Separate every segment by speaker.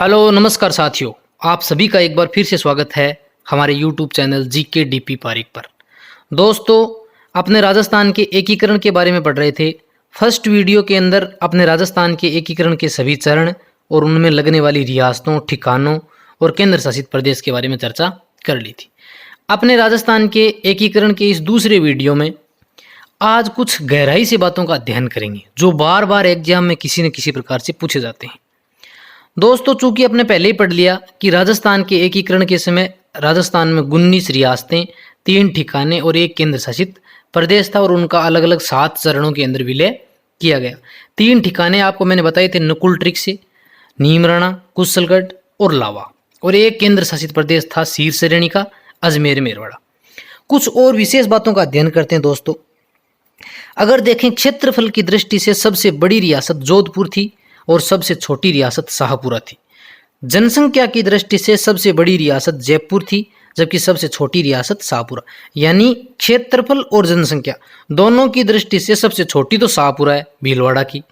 Speaker 1: Hello नमस्कार साथियों, आप सभी का एक बार फिर से स्वागत है हमारे YouTube channel GK DP Pareek पर। दोस्तों, अपने राजस्थान के एकीकरण के बारे में पढ़ रहे थे। फर्स्ट वीडियो के अंदर अपने राजस्थान के एकीकरण के सभी चरण और उनमें लगने वाली रियासतों, ठिकानों और केंद्र शासित प्रदेश के बारे में चर्चा कर ली थी। अपने राजस्थान के एकीकरण के इस दूसरे वीडियो में आज कुछ गहराई से बातों का अध्ययन करेंगे जो बार बार एग्जाम में किसी न किसी प्रकार से पूछे जाते हैं। दोस्तों, चूंकि आपने पहले ही पढ़ लिया कि राजस्थान के एकीकरण के समय राजस्थान में 19 रियासतें, 3 ठिकाने और 1 केंद्र शासित प्रदेश था और उनका अलग अलग 7 चरणों के अंदर विलय किया गया। 3 ठिकाने आपको मैंने बताए थे, नकुल ट्रिक से, नीमराणा, कुशलगढ़ और लावा, और 1 केंद्र शासित प्रदेश था शीर्षरेणी का, अजमेर मेरवाड़ा। कुछ और विशेष बातों का अध्ययन करते हैं। दोस्तों, अगर देखें क्षेत्रफल की दृष्टि से सबसे बड़ी रियासत जोधपुर थी और सबसे छोटी रियासत शाहपुरा थी। जनसंख्या की दृष्टि से सबसे बड़ी रियासत जयपुर थी जबकि सबसे छोटी रियासत शाहपुरा। यानी क्षेत्रफल और जनसंख्या दोनों की दृष्टि से सबसे छोटी तो शाहपुरा है, भीलवाड़ा की।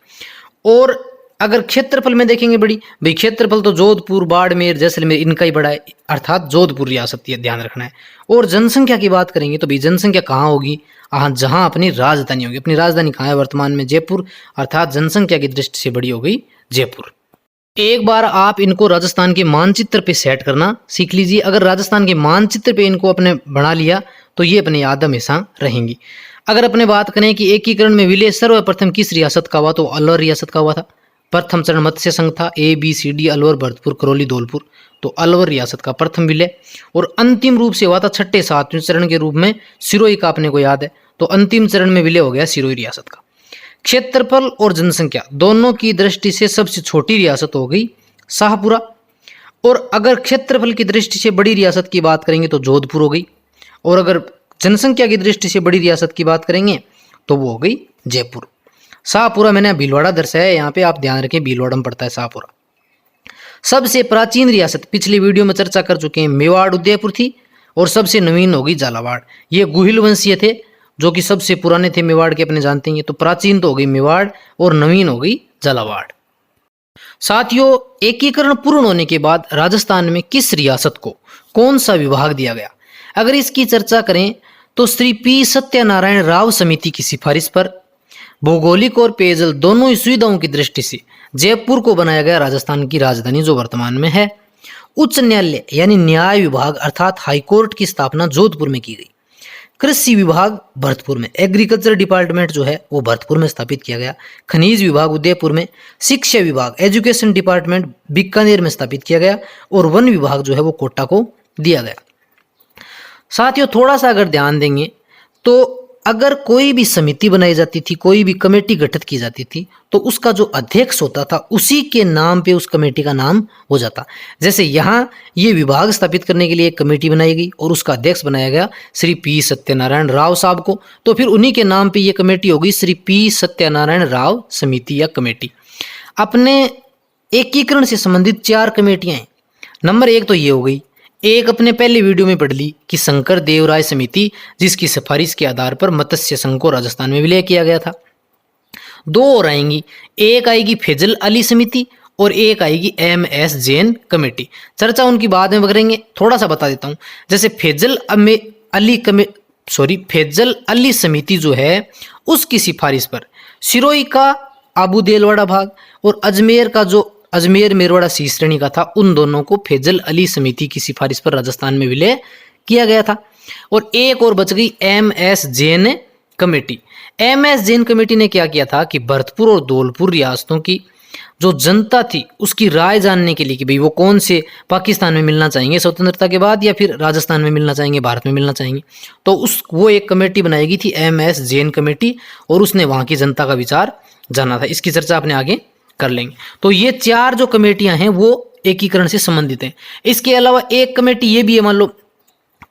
Speaker 1: और अगर क्षेत्रफल में देखेंगे बड़ी भाई, क्षेत्रफल तो जोधपुर, बाड़मेर, जैसलमेर इनका ही बड़ा है, अर्थात जोधपुर रियासत, ये ध्यान रखना है। और जनसंख्या की बात करेंगे तो भाई जनसंख्या कहाँ होगी? जहाँ अपनी राजधानी होगी। अपनी राजधानी कहाँ है वर्तमान में? जयपुर, अर्थात जनसंख्या की दृष्टि से बड़ी हो गई जयपुर। एक बार आप इनको राजस्थान के मानचित्र पे सेट करना सीख लीजिए। अगर राजस्थान के मानचित्र पे इनको अपने बना लिया तो ये अपने याद हमेशा रहेंगी। अगर अपने बात करें कि एकीकरण में विलय सर्वप्रथम किस रियासत का हुआ, तो अलवर रियासत का हुआ था। प्रथम चरण मत्स्य संघ था, ABCD, अलवर, भरतपुर, करौली, धौलपुर, तो अलवर रियासत का प्रथम विलय। और अंतिम रूप से हुआ था 6ठे 7वें चरण के रूप में सिरोही का, अपने को याद है, तो अंतिम चरण में विलय हो गया सिरोही रियासत का। क्षेत्रफल और जनसंख्या दोनों की दृष्टि से सबसे छोटी रियासत हो गई शाहपुरा। और अगर क्षेत्रफल की दृष्टि से बड़ी रियासत की बात करेंगे तो जोधपुर हो गई। और अगर जनसंख्या की दृष्टि से बड़ी रियासत की बात करेंगे तो वो हो गई जयपुर। शाहपुरा मैंने भीलवाड़ा दर्शाया है, यहाँ पे आप ध्यान रखें, भीलवाड़ा में पड़ता है शाहपुरा। सबसे प्राचीन रियासत पिछले वीडियो में चर्चा कर चुके हैं, मेवाड़ उदयपुर थी। और सबसे नवीन होगी झालावाड़। ये गुहिल वंशीय थे जो कि सबसे पुराने थे मेवाड़ के, अपने जानते हैं। तो प्राचीन तो हो गई मेवाड़ और नवीन हो गई झालावाड़। साथियों, एकीकरण पूर्ण होने के बाद राजस्थान में किस रियासत को कौन सा विभाग दिया गया? अगर इसकी चर्चा करें तो श्री P सत्यनारायण राव समिति की सिफारिश पर भौगोलिक और पेयजल दोनों ही सुविधाओं की दृष्टि से जयपुर को बनाया गया राजस्थान की राजधानी, जो वर्तमान में है। उच्च न्यायालय यानी न्याय विभाग अर्थात हाईकोर्ट की स्थापना जोधपुर में की गई। कृषि विभाग भरतपुर में, एग्रीकल्चर डिपार्टमेंट जो है वो भरतपुर में स्थापित किया गया। खनिज विभाग उदयपुर में, शिक्षा विभाग एजुकेशन डिपार्टमेंट बीकानेर में स्थापित किया गया। और वन विभाग जो है वो कोटा को दिया गया। साथियों, थोड़ा सा अगर ध्यान देंगे तो अगर कोई भी समिति बनाई जाती थी, कोई भी कमेटी गठित की जाती थी, तो उसका जो अध्यक्ष होता था उसी के नाम पे उस कमेटी का नाम हो जाता। जैसे यहाँ ये विभाग स्थापित करने के लिए एक कमेटी बनाई गई और उसका अध्यक्ष बनाया गया श्री P सत्यनारायण राव साहब को, तो फिर उन्हीं के नाम पे ये कमेटी हो गई श्री P सत्यनारायण राव समिति या कमेटी। अपने एकीकरण से संबंधित 4 कमेटियां हैं। नंबर 1 तो ये हो गई, एक अपने पहले वीडियो में पढ़ ली कि शंकर देवराय समिति, जिसकी सिफारिश के आधार पर मत्स्य संघ को राजस्थान में विलय किया गया था। 2 और आएंगी, एक आएगी फैजल अली समिति और एक आएगी MS जैन कमेटी। चर्चा उनकी बाद में करेंगे, थोड़ा सा बता देता हूं। जैसे फैजल अली समिति जो है उसकी सिफारिश पर सिरोही का आबू देलवाड़ा भाग और अजमेर का जो अजमेर मेरवाड़ा शीर्षरेणी का था, उन दोनों को फैजल अली समिति की सिफारिश पर राजस्थान में विलय किया गया था। और एक और बच गई MS Jain committee. MS Jain committee ने क्या किया था कि भरतपुर और धौलपुर रियासतों की जो जनता थी उसकी राय जानने के लिए कि भाई वो कौन से पाकिस्तान में मिलना चाहेंगे स्वतंत्रता के बाद या फिर राजस्थान में मिलना चाहेंगे, भारत में मिलना चाहेंगे, तो वो एक कमेटी बनाई गई थी MS जैन कमेटी और उसने वहाँ की जनता का विचार जाना था। इसकी चर्चा अपने आगे कर लेंगे। तो ये 4 जो कमेटियां हैं वो एकीकरण से संबंधित हैं। इसके अलावा एक कमेटी ये भी है, मान लो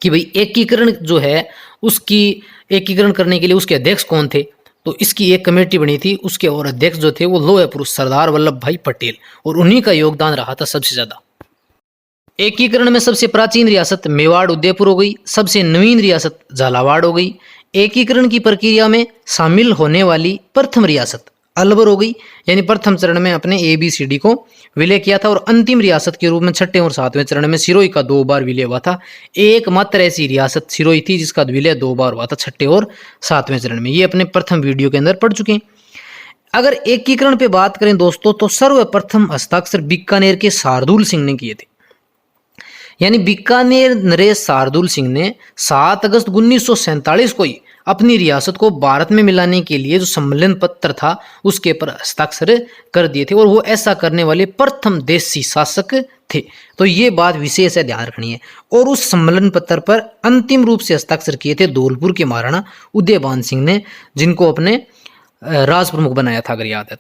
Speaker 1: कि भाई एकीकरण जो है उसकी एकीकरण करने के लिए उसके अध्यक्ष कौन थे, तो इसकी एक कमेटी बनी थी। उसके और अध्यक्ष जो थे वो लोह पुरुष सरदार वल्लभ भाई पटेल, और उन्हीं का योगदान रहा था सबसे ज्यादा। एकीकरण में सबसे प्राचीन रियासत मेवाड़ उदयपुर हो गई, सबसे नवीन रियासत झालावाड़ हो गई। एकीकरण की प्रक्रिया में शामिल होने वाली प्रथम रियासत अलवर हो गई, यानी प्रथम चरण में अपने ABCD को विलय किया था। और अंतिम रियासत के रूप में छठे और सातवें चरण में सिरोही का 2 बार विलय हुआ था। एकमात्र ऐसी रियासत सिरोही थी जिसका विलय 2 बार हुआ था, छठे और सातवें चरण में। ये अपने प्रथम वीडियो के अंदर पढ़ चुके हैं। अगर एकीकरण पे बात करें दोस्तों, तो सर्वप्रथम हस्ताक्षर बीकानेर के शार्दुल सिंह ने किए थे। यानी बीकानेर नरेश शार्दुल सिंह ने 7 अगस्त 1947 को ही अपनी रियासत को भारत में मिलाने के लिए जो सम्मेलन पत्र था उसके पर हस्ताक्षर कर दिए थे, और वो ऐसा करने वाले प्रथम देशी शासक थे। तो ये बात विशेष है, ध्यान रखनी है। और उस सम्मेलन पत्र पर अंतिम रूप से हस्ताक्षर किए थे धौलपुर के महाराणा उदयभान सिंह ने, जिनको अपने राज प्रमुख बनाया था, अगर याद है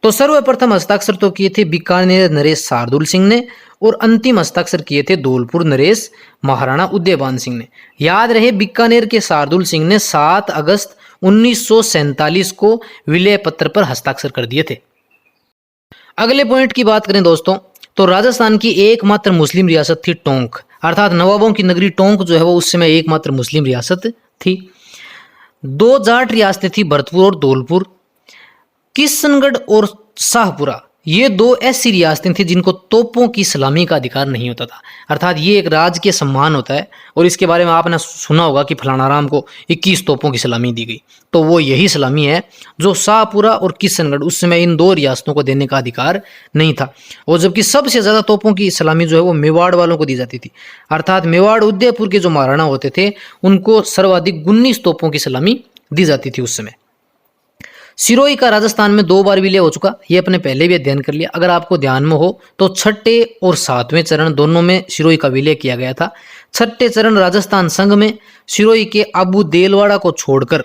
Speaker 1: तो सर्वप्रथम हस्ताक्षर तो किए थे बीकानेर नरेश शार्दुल सिंह ने, और अंतिम हस्ताक्षर किए थे धौलपुर नरेश महाराणा उदयभान सिंह ने। याद रहे, बीकानेर के शार्दुल सिंह ने 7 अगस्त 1947 को विलय पत्र पर हस्ताक्षर कर दिए थे। अगले पॉइंट की बात करें दोस्तों, तो राजस्थान की एकमात्र मुस्लिम रियासत थी टोंक, अर्थात नवाबों की नगरी टोंक जो है वो उस समय एकमात्र मुस्लिम रियासत थी। 2 जाट रियासतें थी, भरतपुर और धौलपुर। किशनगढ़ और शाहपुरा, ये 2 ऐसी रियासतें थी जिनको तोपों की सलामी का अधिकार नहीं होता था। अर्थात ये एक राजकीय सम्मान होता है, और इसके बारे में आपने सुना होगा कि फलाना राम को 21 तोपों की सलामी दी गई। तो वो यही सलामी है जो शाहपुरा और किशनगढ़ उस समय इन 2 रियासतों को देने का अधिकार नहीं था। और जबकि सबसे ज़्यादा तोपों की सलामी जो है वो मेवाड़ वालों को दी जाती थी। अर्थात मेवाड़ उदयपुर के जो महाराणा होते थे उनको सर्वाधिक 19 तोपों की सलामी दी जाती थी उस समय। सिरोही का राजस्थान में 2 बार विलय हो चुका, ये अपने पहले भी अध्ययन कर लिया। अगर आपको ध्यान में हो तो छठे और सातवें चरण दोनों में सिरोही का विलय किया गया था। छठे चरण राजस्थान संघ में सिरोही के आबू देलवाड़ा को छोड़कर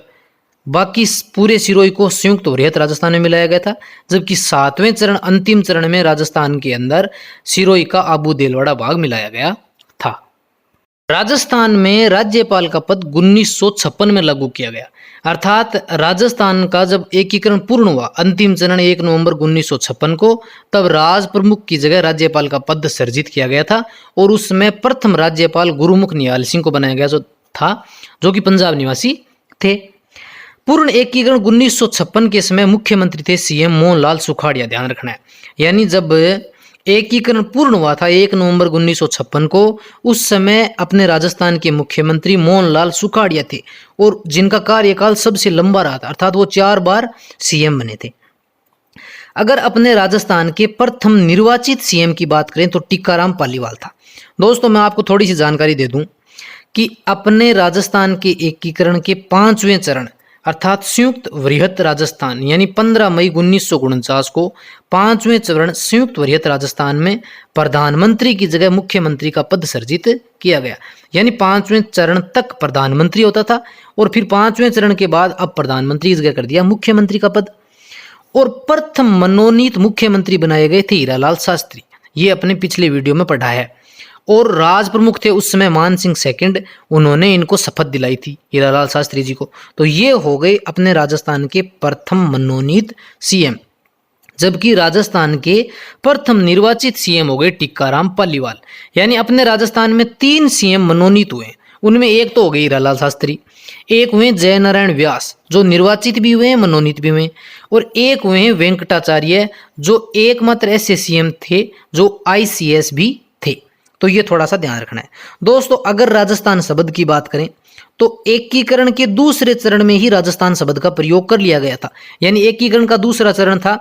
Speaker 1: बाकी पूरे सिरोही को संयुक्त वृहत राजस्थान में मिलाया गया था, जबकि सातवें चरण अंतिम चरण में राजस्थान के अंदर सिरोही का आबू देलवाड़ा भाग मिलाया गया था। राजस्थान में राज्यपाल का पद 1956 में लागू किया गया। अर्थात राजस्थान का जब एकीकरण पूर्ण हुआ अंतिम चरण 1 नवंबर 1956 को, तब राज प्रमुख की जगह राज्यपाल का पद सृजित किया गया था। और उसमें प्रथम राज्यपाल गुरुमुख निहाल सिंह को बनाया गया जो कि पंजाब निवासी थे। पूर्ण एकीकरण 1956 के समय मुख्यमंत्री थे CM मोहनलाल सुखाड़िया, ध्यान रखना है। यानी जब एकीकरण पूर्ण हुआ था 1 नवंबर 1956 को, उस समय अपने राजस्थान के मुख्यमंत्री मोहनलाल सुखाड़िया थे, और जिनका कार्यकाल सबसे लंबा रहा था, अर्थात वो 4 बार CM बने थे। अगर अपने राजस्थान के प्रथम निर्वाचित CM की बात करें तो टीकाराम पालीवाल था। दोस्तों मैं आपको थोड़ी सी जानकारी दे दूं कि अपने राजस्थान के एकीकरण के 5वें चरण अर्थात संयुक्त वृहत राजस्थान यानी 15 मई 1949 को 5वें चरण संयुक्त वृहत राजस्थान में प्रधानमंत्री की जगह मुख्यमंत्री का पद सृजित किया गया। यानी 5वें चरण तक प्रधानमंत्री होता था, और फिर 5वें चरण के बाद अब प्रधानमंत्री की जगह कर दिया मुख्यमंत्री का पद। और प्रथम मनोनीत मुख्यमंत्री बनाए गए थे हीरालाल शास्त्री, ये अपने पिछले वीडियो में पढ़ा है। और राज प्रमुख थे उस समय मान सिंह सेकंड, उन्होंने इनको शपथ दिलाई थी हीरालाल शास्त्री जी को। तो ये हो गए अपने राजस्थान के प्रथम मनोनीत CM, जबकि राजस्थान के प्रथम निर्वाचित CM हो गए टीकाराम पालीवाल। यानी अपने राजस्थान में 3 CM मनोनीत हुए, उनमें एक तो हो गई हीरालाल शास्त्री, एक हुए जयनारायण व्यास जो निर्वाचित भी हुए मनोनीत भी हुए, और एक हुए वेंकटाचार्य जो एकमात्र ऐसे CM थे जो ICS भी थे। तो ये थोड़ा सा ध्यान रखना है दोस्तों। अगर राजस्थान शब्द की बात करें तो एकीकरण के दूसरे चरण में ही राजस्थान शब्द का प्रयोग कर लिया गया था। यानी एकीकरण का दूसरा चरण था,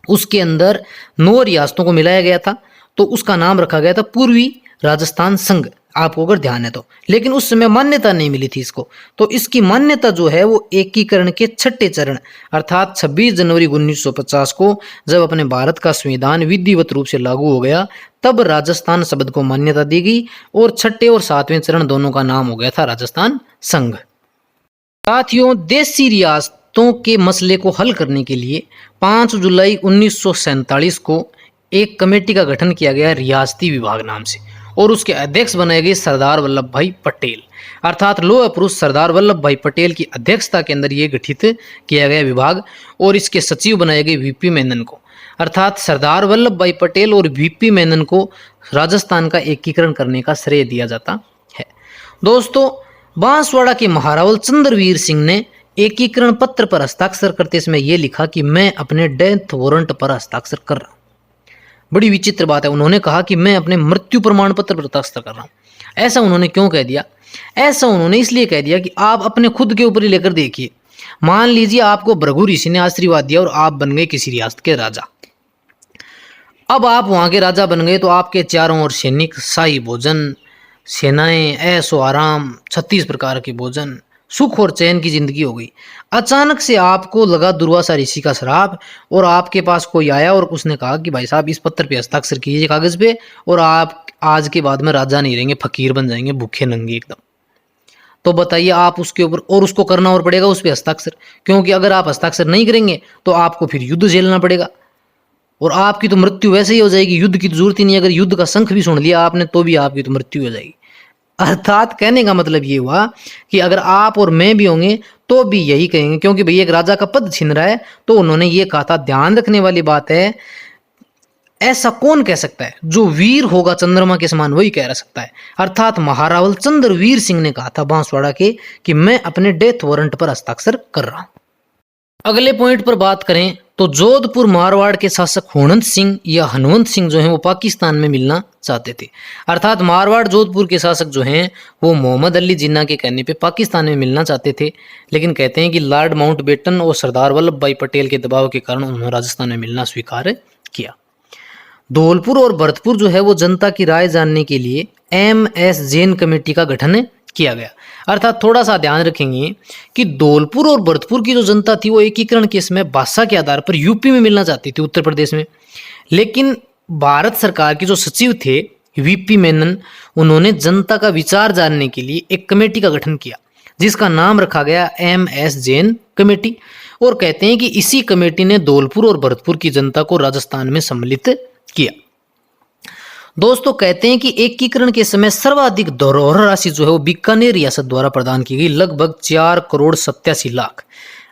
Speaker 1: उसके अंदर 9 रियासतों को मिलाया गया था, तो उसका नाम रखा गया था पूर्वी राजस्थान संघ, आपको अगर ध्यान है तो। लेकिन उस समय मान्यता नहीं मिली थी इसको, तो इसकी मान्यता जो है वो एकीकरण के छठे चरण अर्थात 26 जनवरी 1950 को जब अपने भारत का संविधान विधिवत रूप से लागू हो गया, तब राजस्थान शब्द को मान्यता दी गई, और छठे और सातवें चरण दोनों का नाम हो गया था राजस्थान संघ। साथियों, देशी रियासतों के मसले को हल करने के लिए 5 जुलाई 1947 को एक कमेटी का गठन किया गया रियासती विभाग नाम से, और उसके अध्यक्ष बनाए गए सरदार वल्लभ भाई पटेल। अर्थात लोह पुरुष सरदार वल्लभ भाई पटेल की अध्यक्षता के अंदर ये गठित किया गया विभाग, और इसके सचिव बनाए गए VP मेनन को। अर्थात सरदार वल्लभ भाई पटेल और VP मेनन को राजस्थान का एकीकरण करने का श्रेय दिया जाता है। दोस्तों, बांसवाड़ा के महारावल चंद्रवीर सिंह ने एकीकरण पत्र पर हस्ताक्षर करते समय यह लिखा कि मैं अपने डेथ वारंट पर हस्ताक्षर कर रहा हूं। बड़ी विचित्र बात है, उन्होंने कहा कि मैं अपने मृत्यु प्रमाण पत्र पर हस्ताक्षर कर रहा हूं। ऐसा उन्होंने क्यों कह दिया? ऐसा उन्होंने इसलिए कह दिया कि आप अपने खुद के ऊपर ही लेकर देखिए। मान लीजिए आपको भृगु ऋषि ने आशीर्वाद दिया और आप बन गए किसी रियासत के राजा। अब आप वहां के राजा बन गए तो आपके चारों ओर सैनिक, शाही भोजन, सेनाएं, ऐशो आराम, 36 प्रकार के भोजन, सुख और चैन की जिंदगी हो गई। अचानक से आपको लगा दुर्वासा ऋषि का श्राप और आपके पास कोई आया और उसने कहा कि भाई साहब इस पत्र पे हस्ताक्षर कीजिए कागज पे और आप आज के बाद में राजा नहीं रहेंगे, फकीर बन जाएंगे, भूखे नंगे एकदम। तो बताइए आप उसके ऊपर और उसको करना और पड़ेगा उस पर हस्ताक्षर, क्योंकि अगर आप हस्ताक्षर नहीं करेंगे तो आपको फिर युद्ध झेलना पड़ेगा और आपकी तो मृत्यु वैसे ही हो जाएगी। युद्ध की तो जरूरत ही नहीं, अगर युद्ध का शंख भी सुन लिया आपने तो भी आपकी तो मृत्यु हो जाएगी। अर्थात कहने का मतलब ये हुआ कि अगर आप और मैं भी होंगे तो भी यही कहेंगे, क्योंकि भाई एक राजा का पद छिन रहा है। तो उन्होंने ये कहा था, ध्यान रखने वाली बात है, ऐसा कौन कह सकता है? जो वीर होगा चंद्रमा के समान वही कह सकता है। अर्थात महारावल चंद्रवीर सिंह ने कहा था बांसवाड़ा के कि मैं अपने डेथ वारंट पर हस्ताक्षर कर रहा हूं। अगले पॉइंट पर बात करें तो जोधपुर मारवाड़ के शासक होनंत सिंह या हनुमंत सिंह जो हैं वो पाकिस्तान में मिलना चाहते थे। अर्थात मारवाड़ जोधपुर के शासक जो हैं वो मोहम्मद अली जिन्ना के कहने पे पाकिस्तान में मिलना चाहते थे, लेकिन कहते हैं कि लॉर्ड माउंटबेटन और सरदार वल्लभ भाई पटेल के दबाव के कारण उन्होंने राजस्थान में मिलना स्वीकार किया। धौलपुर और भरतपुर जो है वो जनता की राय जानने के लिए MS जैन कमेटी का गठन किया गया। अर्थात थोड़ा सा ध्यान रखेंगे कि धौलपुर और भरतपुर की जो जनता थी वो एकीकरण के समय भाषा के आधार पर यूपी में मिलना चाहती थी, उत्तर प्रदेश में। लेकिन भारत सरकार के जो सचिव थे VP मेनन, उन्होंने जनता का विचार जानने के लिए एक कमेटी का गठन किया जिसका नाम रखा गया MS जैन कमेटी। और कहते हैं कि इसी कमेटी ने धौलपुर और भरतपुर की जनता को राजस्थान में सम्मिलित किया। दोस्तों कहते हैं कि एकीकरण के समय सर्वाधिक धरोहर राशि जो है वो बीकानेर रियासत द्वारा प्रदान की गई, लगभग 4 करोड़ 87 लाख।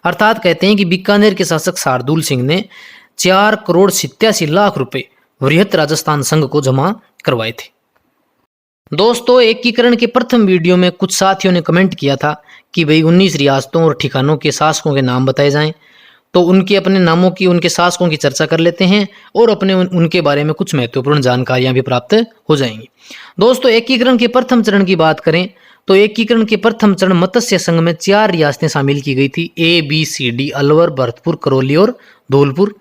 Speaker 1: अर्थात कहते हैं कि बीकानेर के शासक शार्दुल सिंह ने 4 करोड़ 87 लाख रुपए वृहत राजस्थान संघ को जमा करवाए थे। दोस्तों एकीकरण के प्रथम वीडियो में कुछ साथियों ने कमेंट किया था कि भाई 19 रियासतों और ठिकानों के शासकों के नाम बताए जाएं, तो उनके अपने नामों की, उनके शासकों की चर्चा कर लेते हैं और अपने उनके बारे में कुछ महत्वपूर्ण जानकारियां भी प्राप्त हो जाएंगी। दोस्तों एकीकरण के प्रथम चरण की बात करें तो एकीकरण के प्रथम चरण मत्स्य संघ में 4 रियासतें शामिल की गई थी, ABCD, अलवर, भरतपुर, करौली और धौलपुर।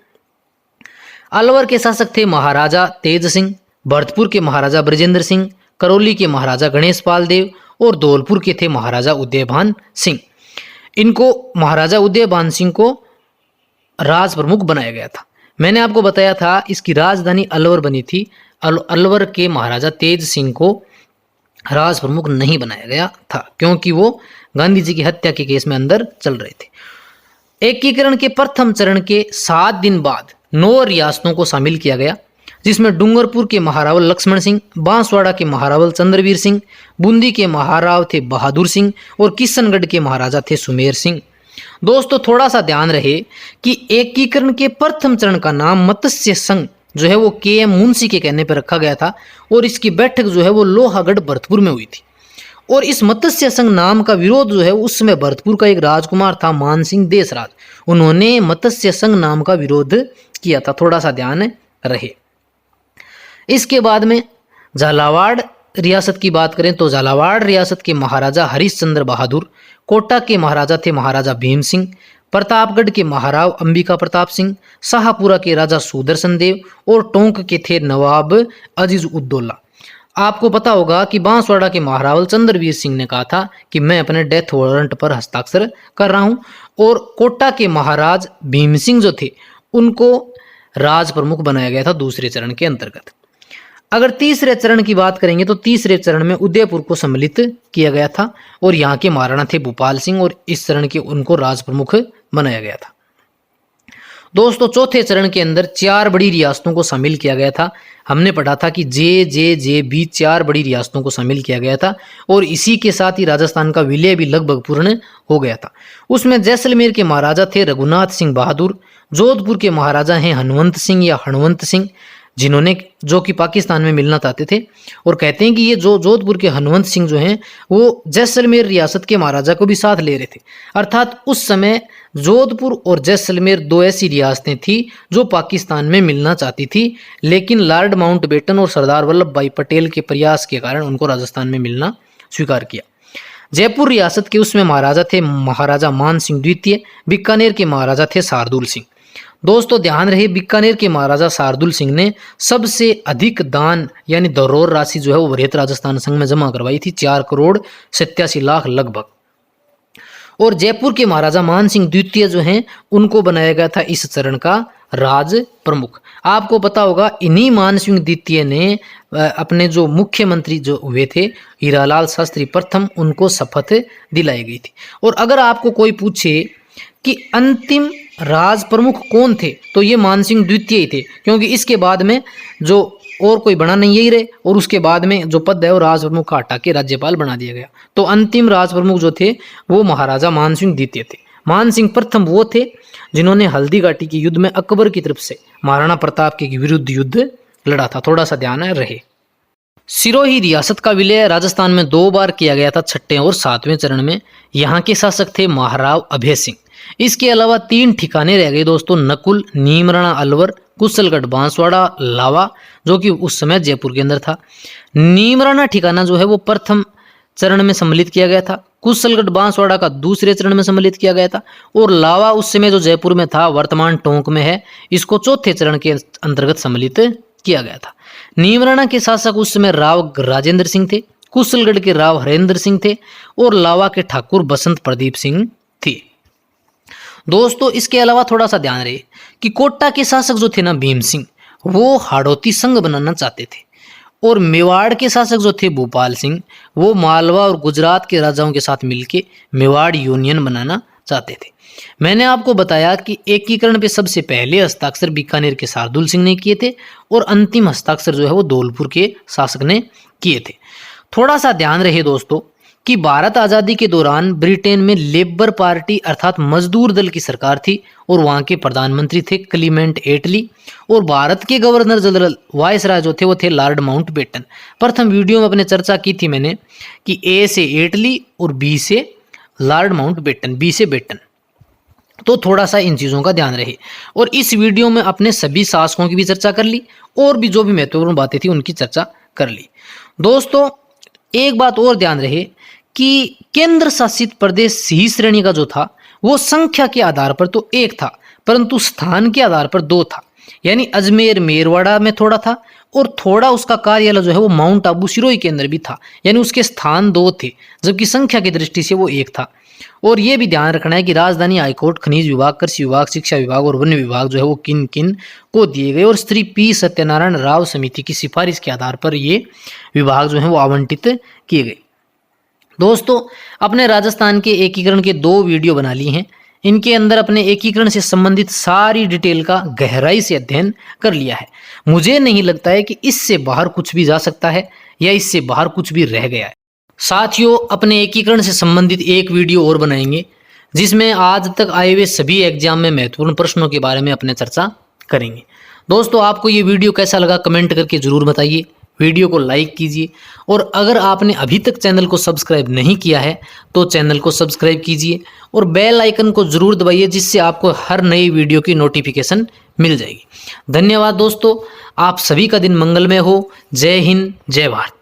Speaker 1: अलवर के शासक थे महाराजा तेज सिंह, भरतपुर के महाराजा ब्रजेंद्र सिंह, करौली के महाराजा गणेश पाल देव और धौलपुर के थे महाराजा उदयभान सिंह। इनको महाराजा उदयभान सिंह को राज प्रमुख बनाया गया था। मैंने आपको बताया था इसकी राजधानी अलवर बनी थी। अलवर के महाराजा तेज सिंह को राज प्रमुख नहीं बनाया गया था क्योंकि वो गांधी जी की हत्या के केस में अंदर चल रहे थे। एकीकरण के प्रथम चरण के 7 दिन बाद 9 रियासतों को शामिल किया गया, जिसमें डूंगरपुर के महारावल लक्ष्मण सिंह, बांसवाड़ा के महारावल चंद्रवीर सिंह, बूंदी के महाराव थे बहादुर सिंह और किशनगढ़ के महाराजा थे सुमेर सिंह। दोस्तों थोड़ा सा ध्यान रहे कि एकीकरण के प्रथम चरण का नाम मत्स्य संघ जो है वो KM मुंशी के कहने पर रखा गया था और इसकी बैठक जो है वो लोहागढ़ भरतपुर में हुई थी। और इस मत्स्य संघ नाम का विरोध जो है उस समय भरतपुर का एक राजकुमार था मान सिंह देशराज, उन्होंने मत्स्य संघ नाम का विरोध किया था। थोड़ा सा ध्यान रहे। इसके बाद में झालावाड़ रियासत की बात करें तो झालावाड़ रियासत के महाराजा हरिश्चंद्र बहादुर, कोटा के महाराजा थे महाराजा भीम सिंह, प्रतापगढ़ के महाराव अंबिका प्रताप सिंह, शाहपुरा के राजा सुदर्शन देव और टोंक के थे नवाब अजीज उद्दौला। आपको पता होगा कि बांसवाड़ा के महारावल चंद्रवीर सिंह ने कहा था कि मैं अपने डेथ वारंट पर हस्ताक्षर कर रहा हूं और कोटा के महाराज भीम सिंह जो थे उनको राज प्रमुख बनाया गया था दूसरे चरण के अंतर्गत। अगर तीसरे चरण की बात करेंगे तो तीसरे चरण में उदयपुर को सम्मिलित किया गया था और यहाँ के महाराणा थे भूपाल सिंह और इस चरण के उनको राज प्रमुख बनाया गया था। दोस्तों चौथे चरण के अंदर 4 बड़ी रियासतों को शामिल किया गया था। हमने पढ़ा था कि JJJB 4 बड़ी रियासतों को शामिल किया गया था और इसी के साथ ही राजस्थान का विलय भी लगभग पूर्ण हो गया था। उसमें जैसलमेर के महाराजा थे रघुनाथ सिंह बहादुर, जोधपुर के महाराजा हैं हनुमंत सिंह या हणवंत सिंह, जिन्होंने जो कि पाकिस्तान में मिलना चाहते थे। और कहते हैं कि ये जो जोधपुर के हनुमंत सिंह जो हैं वो जैसलमेर रियासत के महाराजा को भी साथ ले रहे थे। अर्थात उस समय जोधपुर और जैसलमेर दो ऐसी रियासतें थी जो पाकिस्तान में मिलना चाहती थी, लेकिन लॉर्ड माउंटबेटन और सरदार वल्लभ भाई पटेल के प्रयास के कारण उनको राजस्थान में मिलना स्वीकार किया। जयपुर रियासत के उसमें महाराजा थे महाराजा मान सिंह द्वितीय, बीकानेर के महाराजा थे शार्दुल सिंह। दोस्तों ध्यान रहे, बीकानेर के महाराजा शार्दुल सिंह ने सबसे अधिक दान यानी दरोर राशि जो है वो वरीयत राजस्थान संघ में जमा करवाई थी, 4,87,00,000 लगभग। और जयपुर के महाराजा मान सिंह द्वितीय जो हैं उनको बनाया गया था इस चरण का राज प्रमुख। आपको पता होगा इन्हीं मान सिंह द्वितीय ने अपने जो मुख्यमंत्री जो हुए थे हीरालाल शास्त्री प्रथम, उनको शपथ दिलाई गई थी। और अगर आपको कोई पूछे कि अंतिम राज प्रमुख कौन थे तो ये मान सिंह द्वितीय ही थे, क्योंकि इसके बाद में जो और कोई बना नहीं यही रहे, और उसके बाद में जो पद है वो राज प्रमुख का हटा के राज्यपाल बना दिया गया। तो अंतिम राज प्रमुख जो थे वो महाराजा मान सिंह द्वितीय थे। मान सिंह प्रथम वो थे जिन्होंने हल्दी घाटी के युद्ध में अकबर की तरफ से महाराणा प्रताप के विरुद्ध युद्ध लड़ा था, थोड़ा सा ध्यान रहे। सिरोही रियासत का विलय राजस्थान में 2 बार किया गया था, 6ठे और 7वें चरण में। यहाँ के शासक थे महाराव अभय सिंह। इसके अलावा 3 ठिकाने रह गए दोस्तों, नकुल, नीमराणा अलवर, कुशलगढ़ बांसवाड़ा लावा, जो कि उस समय जयपुर के अंदर था। नीमराणा ठिकाना जो है वो प्रथम चरण में सम्मिलित किया गया था, कुशलगढ़ बांसवाड़ा का दूसरे चरण में सम्मिलित किया गया था, और लावा उस समय जो जयपुर में था वर्तमान टोंक में है, इसको चौथे चरण के अंतर्गत सम्मिलित किया गया था। नीमराणा के शासक उस समय राव राजेंद्र सिंह थे, कुशलगढ़ के राव हरेंद्र सिंह थे, और लावा के ठाकुर बसंत प्रदीप सिंह थे। दोस्तों इसके अलावा थोड़ा सा ध्यान रहे कि कोटा के शासक जो थे ना भीम सिंह, वो हाड़ौती संघ बनाना चाहते थे, और मेवाड़ के शासक जो थे भोपाल सिंह, वो मालवा और गुजरात के राजाओं के साथ मिलके मेवाड़ यूनियन बनाना चाहते थे। मैंने आपको बताया कि एकीकरण पे सबसे पहले हस्ताक्षर बीकानेर के शार्दुल सिंह ने किए थे, और अंतिम हस्ताक्षर जो है वो धौलपुर के शासक ने किए थे। थोड़ा सा ध्यान रहे दोस्तों कि भारत आज़ादी के दौरान ब्रिटेन में लेबर पार्टी अर्थात मजदूर दल की सरकार थी, और वहाँ के प्रधानमंत्री थे क्लीमेंट एटली, और भारत के गवर्नर जनरल वायसराय जो थे वो थे लॉर्ड माउंटबेटन। प्रथम वीडियो में अपने चर्चा की थी मैंने कि ए से एटली और बी से लॉर्ड माउंटबेटन, बी से बेटन। तो थोड़ा सा इन चीज़ों का ध्यान रहे। और इस वीडियो में अपने सभी शासकों की भी चर्चा कर ली, और भी जो भी महत्वपूर्ण बातें थी उनकी चर्चा कर ली। दोस्तों एक बात और ध्यान रहे कि केंद्र शासित प्रदेश सी श्रेणी का जो था वो संख्या के आधार पर तो 1 था, परंतु स्थान के आधार पर 2 था। यानी अजमेर मेरवाड़ा में थोड़ा था, और थोड़ा उसका कार्यालय जो है वो माउंट आबू सिरोही के अंदर भी था, यानी उसके स्थान 2 थे, जबकि संख्या की दृष्टि से वो 1 था। और ये भी ध्यान रखना है कि राजधानी हाईकोर्ट, खनिज विभाग, कृषि विभाग, शिक्षा विभाग और वन विभाग जो है वो किन किन को दिए गए, और श्री पी सत्यनारायण राव समिति की सिफारिश के आधार पर ये विभाग जो है वो आवंटित किए गए। दोस्तों अपने राजस्थान के एकीकरण के 2 वीडियो बना लिए हैं, इनके अंदर अपने एकीकरण से संबंधित सारी डिटेल का गहराई से अध्ययन कर लिया है। मुझे नहीं लगता है कि इससे बाहर कुछ भी जा सकता है या इससे बाहर कुछ भी रह गया है। साथियों अपने एकीकरण से संबंधित एक वीडियो और बनाएंगे, जिसमें आज तक आए हुए सभी एग्जाम में महत्वपूर्ण प्रश्नों के बारे में अपने चर्चा करेंगे। दोस्तों आपको ये वीडियो कैसा लगा कमेंट करके ज़रूर बताइए, वीडियो को लाइक कीजिए, और अगर आपने अभी तक चैनल को सब्सक्राइब नहीं किया है तो चैनल को सब्सक्राइब कीजिए, और बेल आइकन को ज़रूर दबाइए, जिससे आपको हर नई वीडियो की नोटिफिकेशन मिल जाएगी। धन्यवाद दोस्तों, आप सभी का दिन मंगलमय हो। जय हिंद, जय भारत।